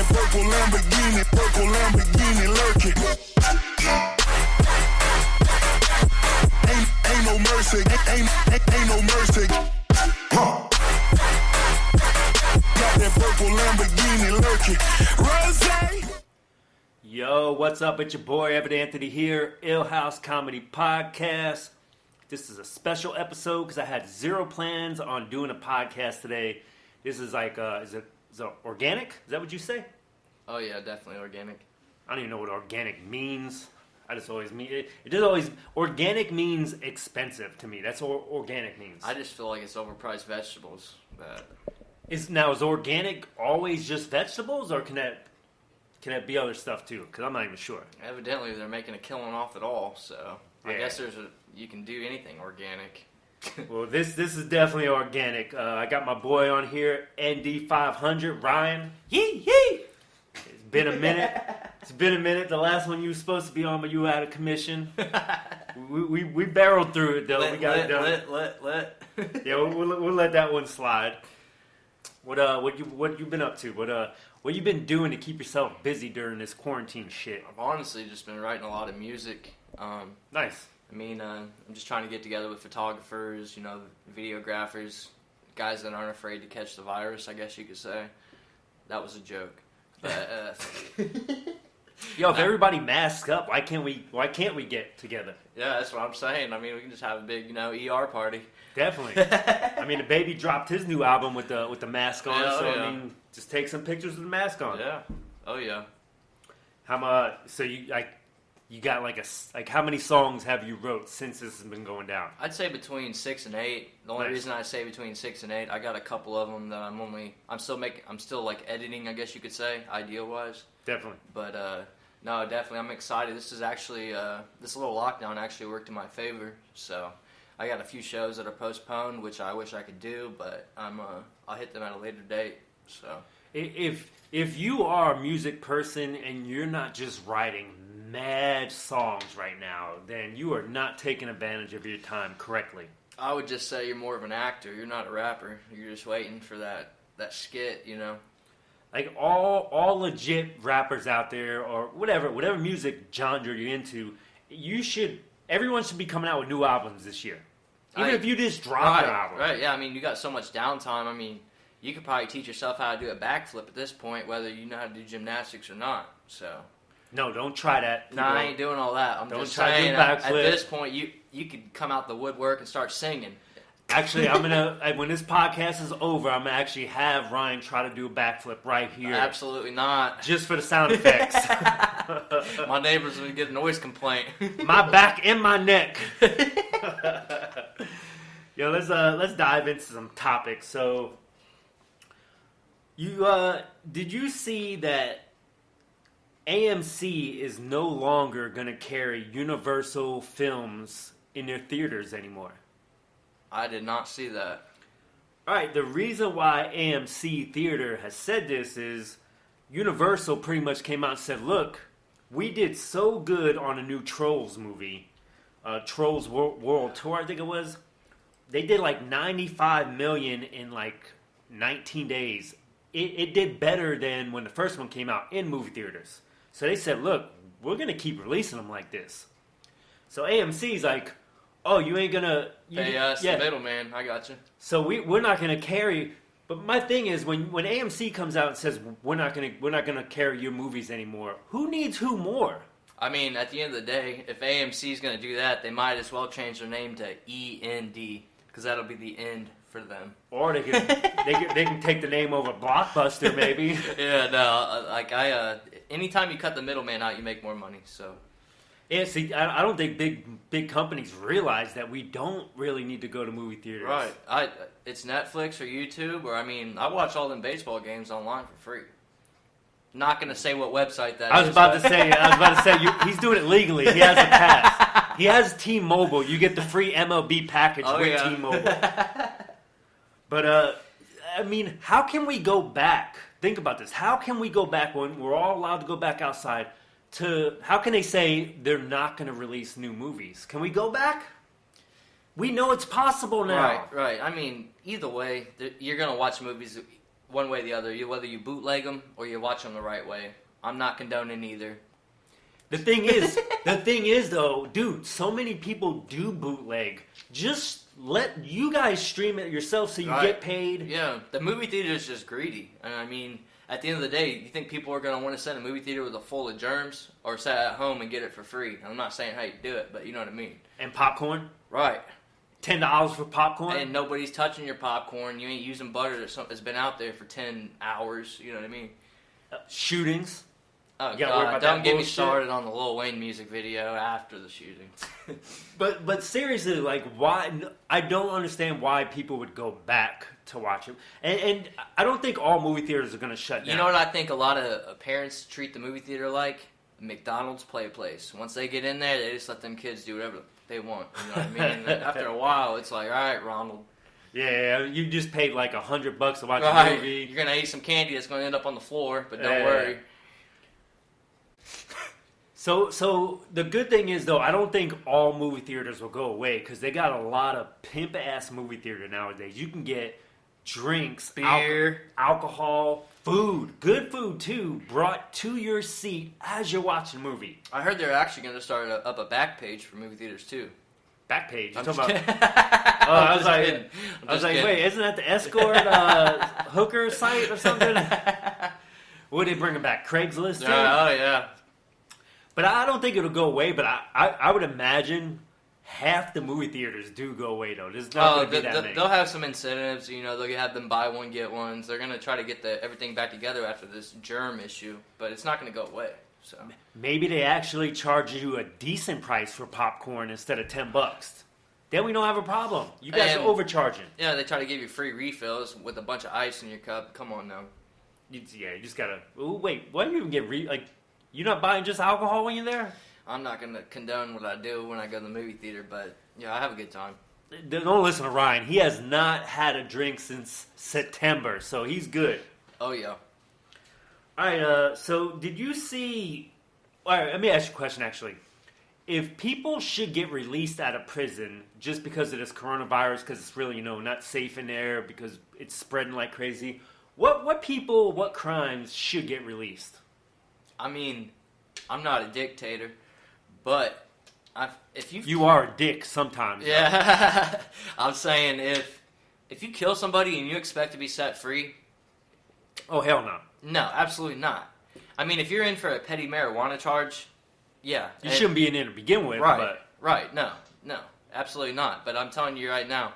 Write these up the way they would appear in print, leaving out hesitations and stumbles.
purple Lamborghini lurking. Ain't no mercy, ain't no mercy. Huh. Got that purple Lamborghini lurking. Rose. Yo, what's up? It's your boy Evan Anthony here, Ill House Comedy Podcast. This is a special episode because I had zero plans on doing a podcast today. This is like, is it organic? Is that what you say? Oh yeah, definitely organic. I don't even know what organic means. I just always mean it. It just always organic means expensive to me. That's what organic means. I just feel like it's overpriced vegetables. Is organic always just vegetables, or can that be other stuff too? Because I'm not even sure. Evidently, they're making a killing off it all. So yeah. I guess you can do anything organic. Well, this is definitely organic. I got my boy on here, ND500, Ryan. Yee! It's been a minute. The last one you were supposed to be on, but you were out of commission. we barreled through it though. We got it done. Yeah, we'll let that one slide. What you been up to? What you been doing to keep yourself busy during this quarantine shit? I've honestly just been writing a lot of music. Nice. I mean, I'm just trying to get together with photographers, videographers, guys that aren't afraid to catch the virus, I guess you could say. That was a joke. But, Yo, if everybody masks up, why can't we get together? Yeah, that's what I'm saying. I mean, we can just have a big, ER party. Definitely. I mean, the Baby dropped his new album with the mask on, yeah, so yeah. I mean, just take some pictures with the mask on. Yeah. Oh yeah. So you got how many songs have you wrote since this has been going down? I'd say between 6 and 8. The only Nice. reason I say between 6 and 8, I got a couple of them that I'm still like editing, I guess you could say, idea wise. Definitely. But no, definitely, I'm excited. This is actually this little lockdown actually worked in my favor. So I got a few shows that are postponed, which I wish I could do, but I'll hit them at a later date. So if you are a music person and you're not just writing mad songs right now, then you are not taking advantage of your time correctly. I would just say you're more of an actor. You're not a rapper. You're just waiting for that skit, Like all legit rappers out there, or whatever music genre you're into, everyone should be coming out with new albums this year. Even if you just drop an album. Right, yeah, I mean, you got so much downtime. I mean, you could probably teach yourself how to do a backflip at this point, whether you know how to do gymnastics or not, so... No, don't try that. No, I ain't doing all that. I'm just saying, at this point, you could come out the woodwork and start singing. Actually, when this podcast is over, I'm going to actually have Ryan try to do a backflip right here. Absolutely not. Just for the sound effects. My neighbors would get a noise complaint. My back and my neck. Yo, let's dive into some topics. So, did you see that AMC is no longer going to carry Universal films in their theaters anymore? I did not see that. Alright, the reason why AMC Theater has said this is Universal pretty much came out and said, look, we did so good on a new Trolls movie, Trolls World Tour, I think it was. They did like $95 million in like 19 days. It did better than when the first one came out in movie theaters. So they said, look, we're going to keep releasing them like this. So AMC's like, oh, you ain't going to... Hey, it's the middleman. I got you. So we're not going to carry... But my thing is, when AMC comes out and says, we're not going to carry your movies anymore, who needs who more? I mean, at the end of the day, if AMC's going to do that, they might as well change their name to END, because that'll be the end for them. Or they can take the name over Blockbuster, maybe. Yeah, no, anytime you cut the middleman out, you make more money, so... Yeah, see, I don't think big companies realize that we don't really need to go to movie theaters. Right. It's Netflix or YouTube, or, I watch all them baseball games online for free. Not going to say what website that is. I was about to say, he's doing it legally. He has a pass. He has T-Mobile. You get the free MLB package with T-Mobile. But, how can we go back? Think about this. How can we go back when we're all allowed to go back outside? How can they say they're not going to release new movies? Can we go back? We know it's possible now. Right. Either way, you're going to watch movies one way or the other. Whether you bootleg them or you watch them the right way. I'm not condoning either. The thing is though, dude, so many people do bootleg. Just let you guys stream it yourself so you get paid. Yeah, the movie theater is just greedy. And I mean, at the end of the day, you think people are going to want to sit in a movie theater with a full of germs or sit at home and get it for free? I'm not saying how you do it, but you know what I mean. And popcorn? Right. $10 for popcorn? And nobody's touching your popcorn. You ain't using butter that's been out there for 10 hours. You know what I mean? Shootings? Oh, God, don't get me started on the Lil Wayne music video after the shooting. But seriously, like, why? I don't understand why people would go back to watch it. And I don't think all movie theaters are going to shut down. You know what I think a lot of parents treat the movie theater like? McDonald's play place. Once they get in there, they just let them kids do whatever they want. You know what I mean? And after a while, it's like, all right, Ronald. Yeah, you just paid like $100 to watch a movie. You're going to eat some candy that's going to end up on the floor, but don't worry. So the good thing is, though, I don't think all movie theaters will go away because they got a lot of pimp-ass movie theater nowadays. You can get drinks, beer, alcohol, food, good food, too, brought to your seat as you're watching a movie. I heard they're actually going to start up a back page for movie theaters, too. Back page? You're talking about... I was like, wait, isn't that the escort hooker site or something? Would they bring it back? Craigslist? Oh, yeah. But I don't think it'll go away, but I would imagine half the movie theaters do go away, though. There's not going to be that many. They'll have some incentives. You know, they'll have them buy one, get ones. They're going to try to get everything back together after this germ issue, but it's not going to go away. So maybe they actually charge you a decent price for popcorn instead of $10. Then we don't have a problem. You guys are overcharging. Yeah, they try to give you free refills with a bunch of ice in your cup. Come on now. You just got to... Wait, why do you even get... You're not buying just alcohol when you're there? I'm not going to condone what I do when I go to the movie theater, but yeah, I have a good time. Don't listen to Ryan. He has not had a drink since September, so he's good. Oh, yeah. All right, so did you see... All right, let me ask you a question, actually. If people should get released out of prison just because of this coronavirus, because it's really, not safe in there, because it's spreading like crazy, what crimes should get released? I mean, I'm not a dictator, but if you... You are a dick sometimes. Yeah. I'm saying if you kill somebody and you expect to be set free... Oh, hell no. No, absolutely not. I mean, if you're in for a petty marijuana charge, yeah. You shouldn't be in there to begin with. Right. No, absolutely not. But I'm telling you right now,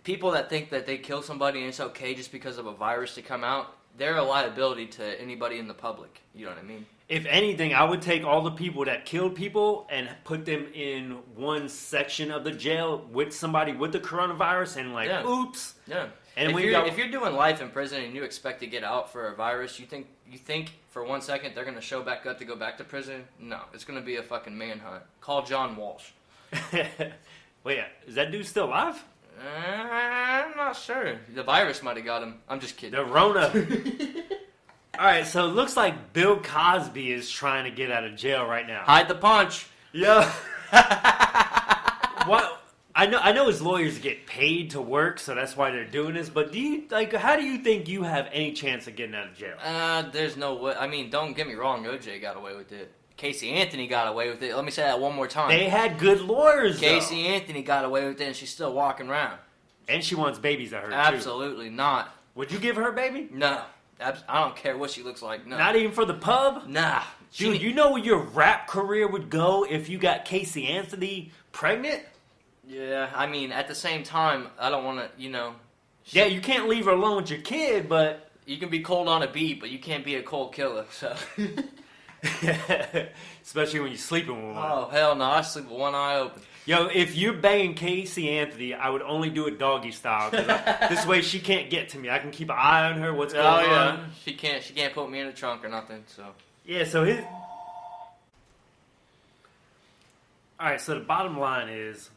people that think that they kill somebody and it's okay just because of a virus to come out, they're a liability to anybody in the public. You know what I mean? If anything, I would take all the people that killed people and put them in one section of the jail with somebody with the coronavirus and oops. Yeah. And if you're doing life in prison and you expect to get out for a virus, you think for 1 second they're going to show back up to go back to prison? No, it's going to be a fucking manhunt. Call John Walsh. Wait, is that dude still alive? I'm not sure. The virus might have got him. I'm just kidding. The Rona. All right, so it looks like Bill Cosby is trying to get out of jail right now. Hide the punch. Yeah. What? I know his lawyers get paid to work, so that's why they're doing this. But how do you think you have any chance of getting out of jail? There's no way. I mean, don't get me wrong. OJ got away with it. Casey Anthony got away with it. Let me say that one more time. They had good lawyers, Casey Anthony got away with it, and she's still walking around. And she wants babies at her, Absolutely not. Would you give her a baby? No. I don't care what she looks like. No. Not even for the pub? Nah. Dude, you know where your rap career would go if you got Casey Anthony pregnant? Yeah, I mean, at the same time, I don't want to, Yeah, you can't leave her alone with your kid, but... You can be cold on a beat, but you can't be a cold killer, so... Especially when you're sleeping with one. Oh, hell no, I sleep with one eye open. Yo, if you're banging Casey Anthony, I would only do it doggy style. This way she can't get to me. I can keep an eye on her, what's going on. She can't put me in the trunk or nothing, so... Yeah, so Alright, so the bottom line is...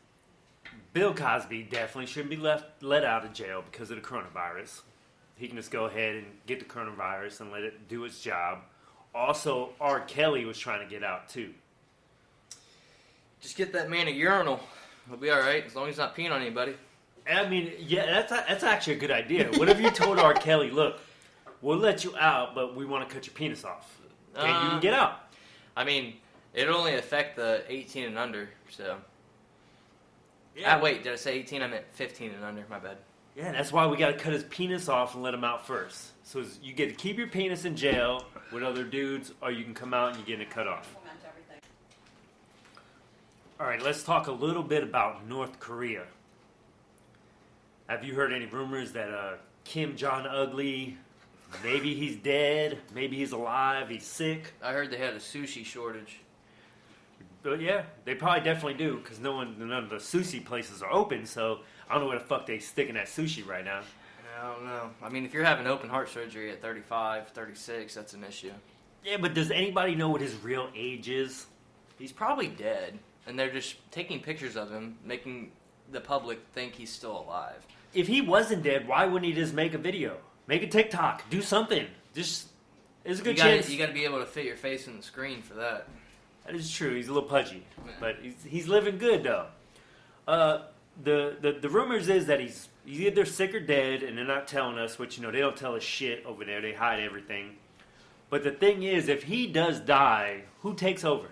Bill Cosby definitely shouldn't be let out of jail because of the coronavirus. He can just go ahead and get the coronavirus and let it do its job. Also, R. Kelly was trying to get out too. Just get that man a urinal. He'll be alright, as long as he's not peeing on anybody. I mean, yeah, that's actually a good idea. What if you told R. Kelly, look, we'll let you out, but we want to cut your penis off. Okay, you can get out. I mean, it'll only affect the 18 and under, so. Yeah. Wait, did I say 18? I meant 15 and under, my bad. Yeah, that's why we got to cut his penis off and let him out first. So you get to keep your penis in jail with other dudes, or you can come out and you get it cut off. All right, let's talk a little bit about North Korea. Have you heard any rumors that Kim Jong-ugly, maybe he's dead, maybe he's alive, he's sick? I heard they had a sushi shortage. But yeah, they probably definitely do, because none of the sushi places are open, so I don't know where the fuck they sticking that sushi right now. I don't know. I mean, if you're having open heart surgery at 35, 36, that's an issue. Yeah, but does anybody know what his real age is? He's probably dead, and they're just taking pictures of him, making the public think he's still alive. If he wasn't dead, why wouldn't he just make a video? Make a TikTok. Do something. Just, there's a good chance. You got to be able to fit your face in the screen for that. That is true. He's a little pudgy, but he's living good though. The rumors is that he's either sick or dead, and they're not telling us. Which they don't tell us shit over there. They hide everything. But the thing is, if he does die, who takes over?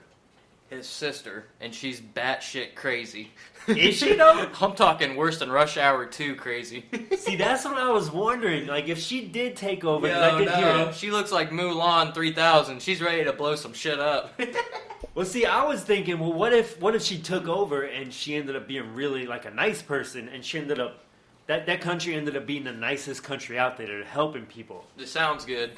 His sister, and she's batshit crazy. Is she though? I'm talking worse than Rush Hour 2 crazy. See, that's what I was wondering. Like, if she did take over, 'cause I did hear it. She looks like Mulan 3000. She's ready to blow some shit up. Well, see, I was thinking, well, what if she took over and she ended up being really like a nice person, and she ended up that country ended up being the nicest country out there, to helping people. This sounds good.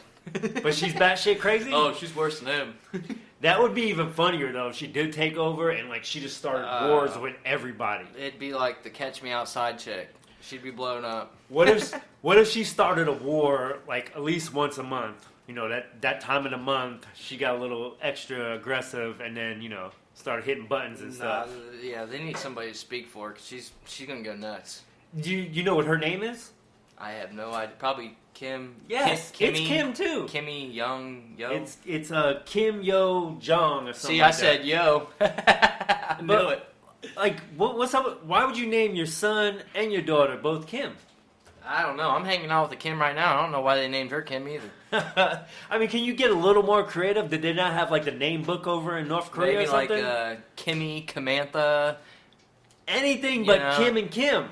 But she's batshit crazy? Oh, she's worse than him. That would be even funnier, though, if she did take over and, like, she just started wars with everybody. It'd be like the Catch Me Outside chick. She'd be blown up. What if she started a war, like, at least once a month? That time of the month, she got a little extra aggressive and then, started hitting buttons and stuff. Yeah, they need somebody to speak for her, because she's going to go nuts. Do you know what her name is? I have no idea. Probably Kim. Yes, it's Kim too. Kimmy Young Yo. It's Kim Yo Jong or something. See, like I said yo. I knew it. Like, what's up? Why would you name your son and your daughter both Kim? I don't know. I'm hanging out with a Kim right now. I don't know why they named her Kim either. I mean, can you get a little more creative? Did they not have like the name book over in North Korea Maybe or something? like Kimmy, Kamantha. Anything but Kim and Kim.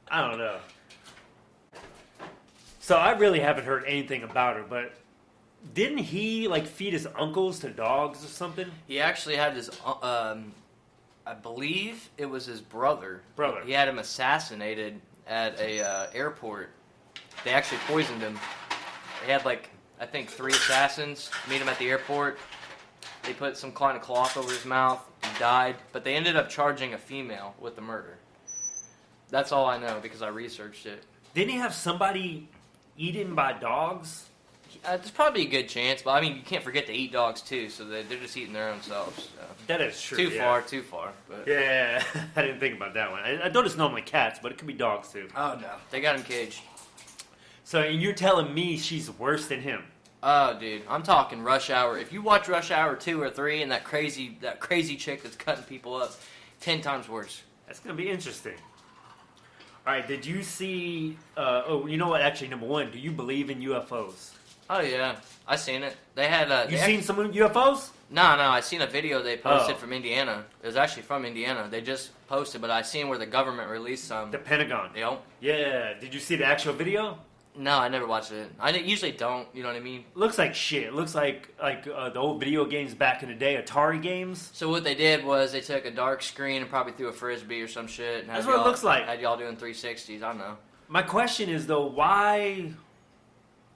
I don't know. So I really haven't heard anything about her, but didn't he like feed his uncles to dogs or something? He actually had his, I believe it was his brother. Brother. He had him assassinated at a airport. They actually poisoned him. They had I think 3 assassins meet him at the airport. They put some kind of cloth over his mouth. He died, but they ended up charging a female with the murder. That's all I know because I researched it. Didn't he have somebody eaten by dogs? There's probably a good chance, but I mean, you can't forget to eat dogs too, so they're just eating their own selves. So. That is true. Too far. But. Yeah, I didn't think about that one. I thought it's normally cats, but it could be dogs too. Oh no, they got him caged. So you're telling me she's worse than him? Oh, dude, I'm talking Rush Hour. If you watch Rush Hour 2 or 3 and that crazy chick that's cutting people up, 10 times worse. That's gonna be interesting. All right, did you see? You know what? Actually, number one, do you believe in UFOs? Oh yeah, I seen it. They had. You seen some UFOs? No, I seen a video they posted from Indiana. It was actually from Indiana. They just posted, but I seen where the government released some. The Pentagon. Yep. Yeah. Did you see the actual video? No, I never watched it. I usually don't. You know what I mean? Looks like shit. It looks like the old video games back in the day, Atari games. So what they did was they took a dark screen and probably threw a frisbee or some shit. And That's what it looks like. Had y'all doing 360s. I don't know. My question is though, why?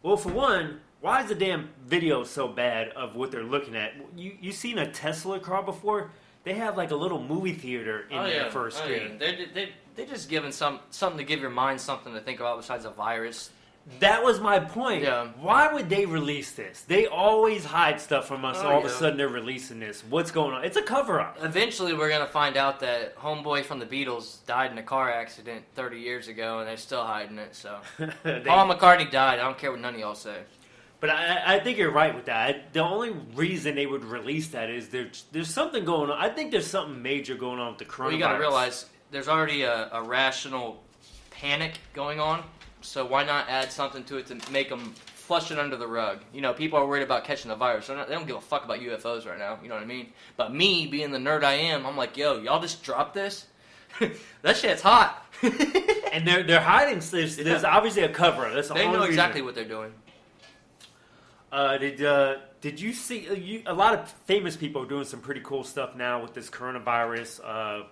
Well, for one, why is the damn video so bad of what they're looking at? You seen a Tesla car before? They have like a little movie theater in there for a screen. Yeah. They're just giving something to give your mind something to think about besides a virus. That was my point. Yeah. Why would they release this? They always hide stuff from us. All of a sudden, they're releasing this. What's going on? It's a cover-up. Eventually, we're going to find out that homeboy from the Beatles died in a car accident 30 years ago, and they're still hiding it. So Paul McCartney died. I don't care what none of y'all say. But I think you're right with that. The only reason they would release that is there's something going on. I think there's something major going on with the coronavirus. Well, you got to realize there's already a rational panic going on. So why not add something to it to make them flush it under the rug? You know, people are worried about catching the virus. They don't give a fuck about UFOs right now. You know what I mean? But me, being the nerd I am, I'm like, yo, y'all just drop this? That shit's hot. And they're hiding. There's obviously a cover. That's the They only know reason. exactly what they're doing. Did you see a lot of famous people are doing some pretty cool stuff now with this coronavirus?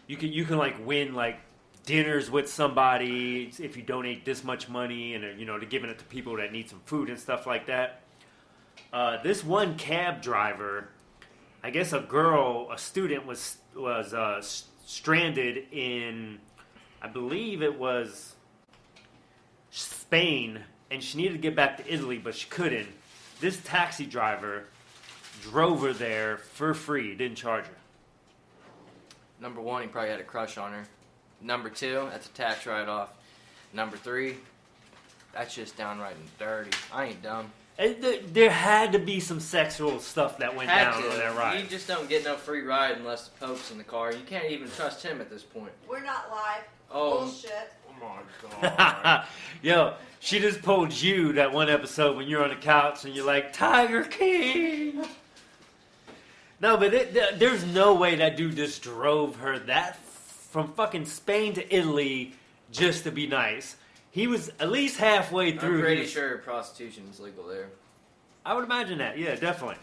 You can like win like dinners with somebody if you donate this much money, and they're giving it to people that need some food and stuff like that. This one cab driver, I guess a student was stranded in, I believe it was Spain, and she needed to get back to Italy, but she couldn't. This taxi driver drove her there for free, didn't charge her. Number 1, he probably had a crush on her. Number 2, that's a tax write-off. Number 3, that's just downright dirty. I ain't dumb. There had to be some sexual stuff that went down on that ride. You just don't get no free ride unless the Pope's in the car. You can't even trust him at this point. We're not live. Oh. Bullshit. Oh my God. Yo, she just pulled you that one episode when you're on the couch and you're like, Tiger King. No, but there's no way that dude just drove her that from fucking Spain to Italy just to be nice. He was at least halfway through. I'm pretty sure prostitution is legal there. I would imagine that. Yeah, definitely.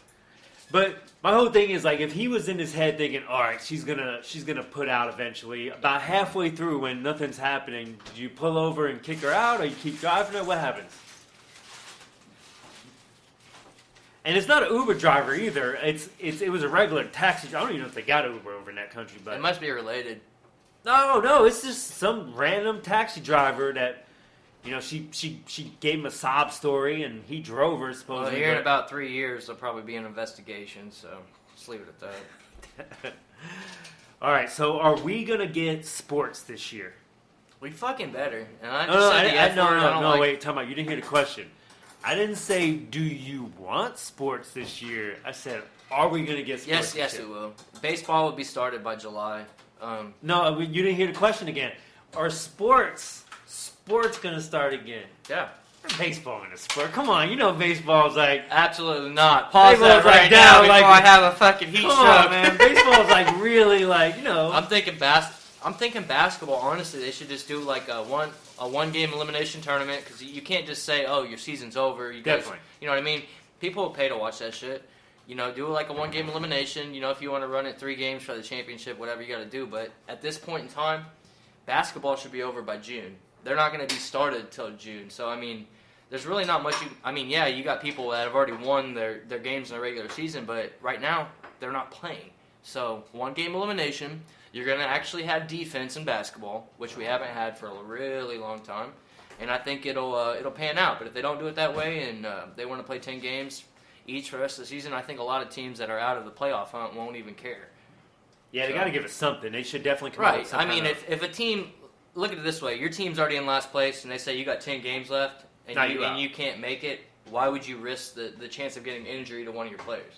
But my whole thing is like, if he was in his head thinking, all right, she's gonna put out eventually. About halfway through, when nothing's happening, did you pull over and kick her out, or you keep driving her? What happens? And it's not an Uber driver either. It was a regular taxi. I don't even know if they got Uber over in that country, but It must be related. no, it's just some random taxi driver that. She gave him a sob story, and he drove her, Well, supposedly. here in about 3 years, there'll probably be an investigation, so just leave it at that. All right, so are we going to get sports this year? We fucking better. And I just said the F word, I don't like- wait, time out. You didn't hear the question. I didn't say, do you want sports this year? I said, are we going to get sports Yes, this it year? will. Baseball will be started by July. No, you didn't hear the question again. Are sports going to start again? Yeah. Baseball in a sport. Come on, baseball's like... Absolutely not. Pause Baseball's that right like now down, before like- I have a fucking heat Come stroke. on, man. Baseball's like really like, I'm thinking basketball. Honestly, they should just do like a one game elimination tournament, because you can't just say, oh, your season's over. You guys, Definitely. you know what I mean? People will pay to watch that shit. Do like a one game elimination. If you want to run it 3 games for the championship, whatever you got to do. But at this point in time, basketball should be over by June. They're not going to be started till June. So there's really not much. You got people that have already won their games in the regular season, but right now they're not playing. So 1 game elimination. You're going to actually have defense in basketball, which we haven't had for a really long time, and I think it'll pan out. But if they don't do it that way, and they want to play 10 games each for the rest of the season, I think a lot of teams that are out of the playoff hunt won't even care. Yeah, they got to give us something. They should definitely come up with Right. something. If a team, look at it this way, your team's already in last place, and they say you got 10 games left, and you can't make it, why would you risk the chance of getting injury to one of your players?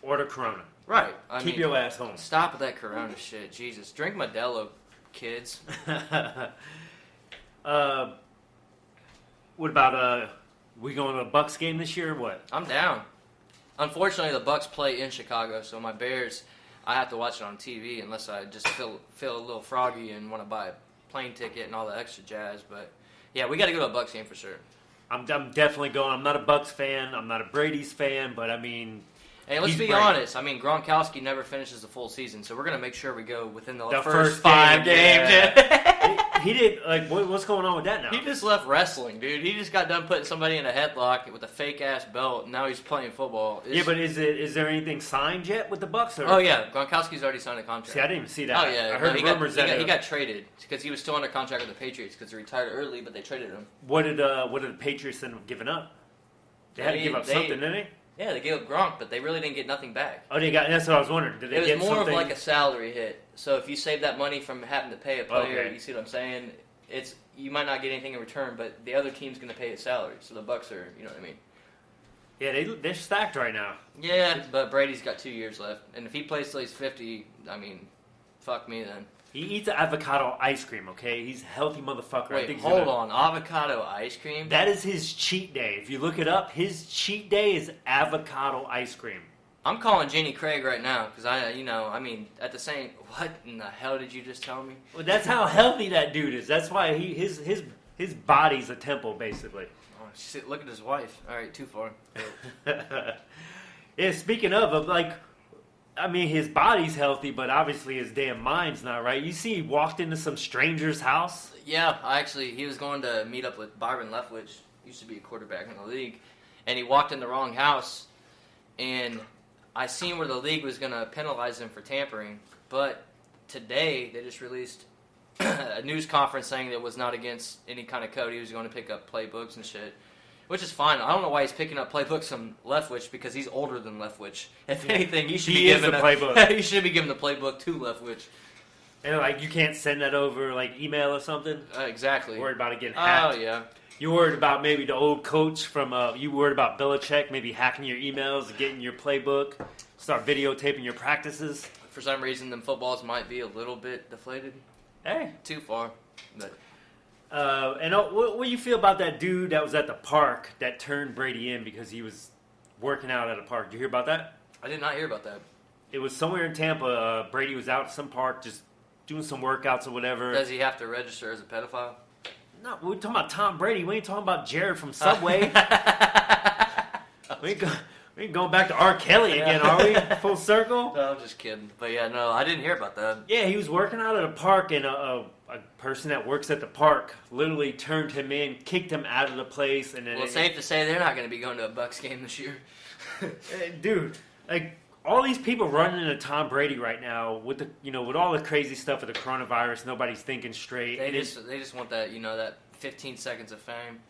Or the corona. Right. Keep your ass home. Stop with that corona shit. Jesus. Drink Modelo, kids. What about we going to a Bucks game this year or what? I'm down. Unfortunately, the Bucks play in Chicago, so my Bears, I have to watch it on TV unless I just feel a little froggy and want to buy a plane ticket and all the extra jazz. But yeah, we got to go to a Bucks game for sure. I'm definitely going. I'm not a Bucks fan. I'm not a Brady's fan, but Hey, let's he's be Brady. honest. Gronkowski never finishes the full season, so we're going to make sure we go within the first first 5 game, games. he did, what's going on with that now? He just left wrestling, dude. He just got done putting somebody in a headlock with a fake-ass belt, and now he's playing football. Yeah, but is there anything signed yet with the Bucks? Or? Oh, yeah. Gronkowski's already signed a contract. See, I didn't even see that. Oh, yeah. I heard rumors that he got traded because he was still under contract with the Patriots because he retired early, but they traded him. What did the Patriots end up giving up? They had to give up something, didn't they? Yeah, they gave up Gronk, but they really didn't get nothing back. Oh, that's what I was wondering. Did they It get was more something? of like a salary hit. So if you save that money from having to pay a player, Okay. you see what I'm saying? You might not get anything in return, but the other team's going to pay his salary. So the Bucks are, you know what I mean? Yeah, they're stacked right now. Yeah, but Brady's got 2 years left, and if he plays till he's 50, fuck me then. He eats avocado ice cream, okay? He's a healthy motherfucker. I Wait, think hold on. Avocado ice cream? That is his cheat day. If you look it up, his cheat day is avocado ice cream. I'm calling Jenny Craig right now because at the same. What in the hell did you just tell me? Well, that's how healthy that dude is. That's why his body's a temple, basically. Oh, shit, look at his wife. All right, too far. Yeah, speaking of, his body's healthy, but obviously his damn mind's not right. You see, he walked into some stranger's house. Yeah, he was going to meet up with Byron Leftwich, used to be a quarterback in the league, and he walked in the wrong house, and I seen where the league was going to penalize him for tampering, but today they just released a news conference saying that it was not against any kind of code. He was going to pick up playbooks and shit, which is fine. I don't know why he's picking up playbooks from Leftwich because he's older than Leftwich. If anything, you should be given the playbook. You should be given the playbook to Leftwich. And you can't send that over email or something. Exactly. Worried about it getting hacked. Oh yeah. You worried about maybe the old coach from. You worried about Belichick maybe hacking your emails, getting your playbook, start videotaping your practices. For some reason, them footballs might be a little bit deflated. Hey, too far. But and what do you feel about that dude that was at the park that turned Brady in because he was working out at a park? Did you hear about that? I did not hear about that. It was somewhere in Tampa. Brady was out at some park just doing some workouts or whatever. Does he have to register as a pedophile? No, we're talking about Tom Brady. We ain't talking about Jared from Subway. we ain't going back to R. Kelly again, are we? Full circle? No, I'm just kidding. But yeah, no, I didn't hear about that. Yeah, he was working out at a park, and a person that works at the park literally turned him in, kicked him out of the place, and then. Well, safe to say they're not going to be going to a Bucs game this year. Dude, all these people running into Tom Brady right now with with all the crazy stuff with the coronavirus, nobody's thinking straight. They just want that that 15 seconds of fame.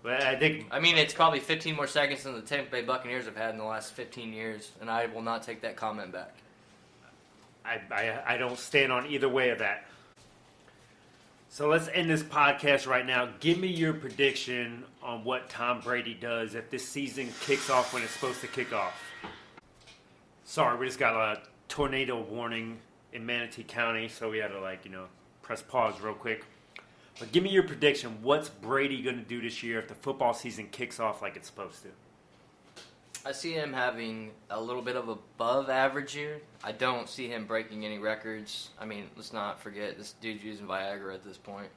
I think. I mean, it's probably 15 more seconds than the Tampa Bay Buccaneers have had in the last 15 years, and I will not take that comment back. I don't stand on either way of that. So let's end this podcast right now. Give me your prediction on what Tom Brady does if this season kicks off when it's supposed to kick off. Sorry, we just got a tornado warning in Manatee County, so we had to press pause real quick. But give me your prediction. What's Brady going to do this year if the football season kicks off like it's supposed to? I see him having a little bit of above average year. I don't see him breaking any records. I mean, let's not forget, this dude's using Viagra at this point.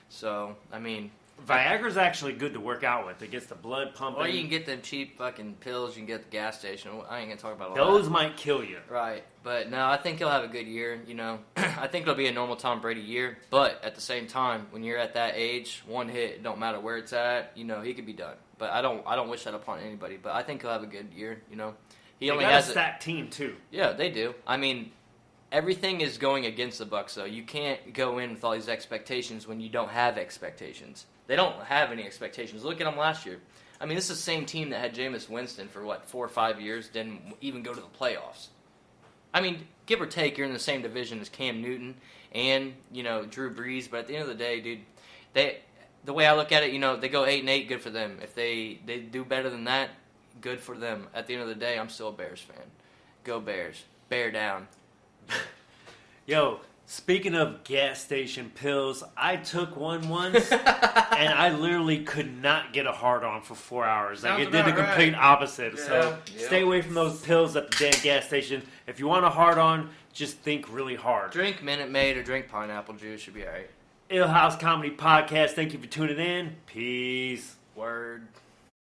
So, I mean... Viagra's actually good to work out with. It gets the blood pumping. Or you can get them cheap fucking pills you can get at the gas station. I ain't going to talk about all Those that. might kill you. Right. But, no, I think he'll have a good year, I think it'll be a normal Tom Brady year. But, at the same time, when you're at that age, one hit, it don't matter where it's at, he could be done. But I don't wish that upon anybody. But I think he'll have a good year, He only has a stacked team, too. Yeah, they do. I mean, everything is going against the Bucs, though. You can't go in with all these expectations when you don't have expectations. They don't have any expectations. Look at them last year. I mean, this is the same team that had Jameis Winston for, 4 or 5 years, didn't even go to the playoffs. I mean, give or take, you're in the same division as Cam Newton and, Drew Brees. But at the end of the day, dude, the way I look at it, they go 8-8, good for them. If they do better than that, good for them. At the end of the day, I'm still a Bears fan. Go Bears. Bear down. Yo, speaking of gas station pills, I took one once, and I literally could not get a hard-on for 4 hours. Like, it did the complete opposite. Yeah, So stay away from those pills at the damn gas station. If you want a hard-on, just think really hard. Drink Minute Maid or drink pineapple juice. Should be all right. Ill House Comedy Podcast. Thank you for tuning in. Peace. Word.